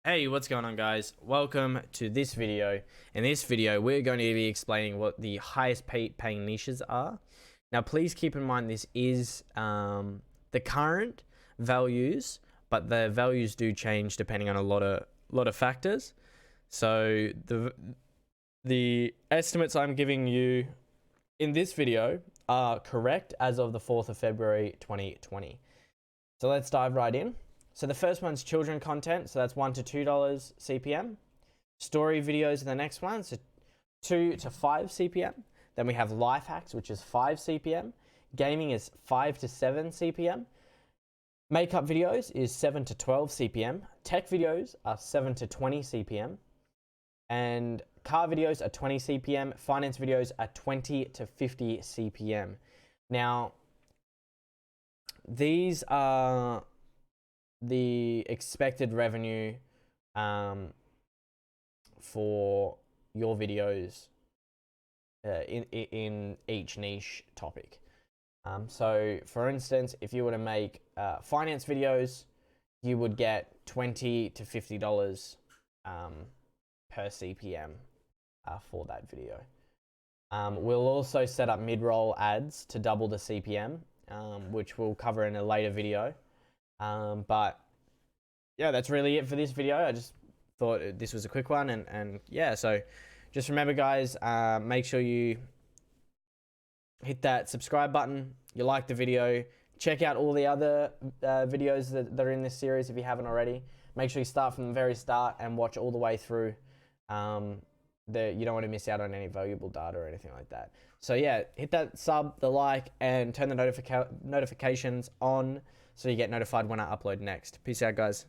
Hey, what's going on, guys? Welcome to this video. In this video, we're going to be explaining what the highest paying niches are. Now, please keep in mind this is the current values, but the values do change depending on a lot of factors. So the estimates I'm giving you in this video are correct as of the 4th of February 2020. So let's dive right in. So the first one's children content, so that's $1 to $2 CPM. Story videos are the next one, so 2 to 5 CPM. Then we have life hacks, which is 5 CPM. Gaming is 5 to 7 CPM. Makeup videos is 7 to 12 CPM. Tech videos are 7 to 20 CPM. And car videos are 20 CPM. Finance videos are 20 to 50 CPM. Now, these are the expected revenue for your videos in each niche topic. So for instance, if you were to make finance videos, you would get $20 to $50 per CPM for that video. We'll also set up mid-roll ads to double the CPM, which we'll cover in a later video. But yeah, that's really it for this video. I just thought this was a quick one, and yeah, so just remember, guys, make sure you hit that subscribe button, you like the video, check out all the other videos that are in this series if you haven't already. Make sure you start from the very start and watch all the way through. You don't want to miss out on any valuable data or anything like that. So yeah, hit that sub, the like, and turn the notifications on so you get notified when I upload next. Peace out, guys.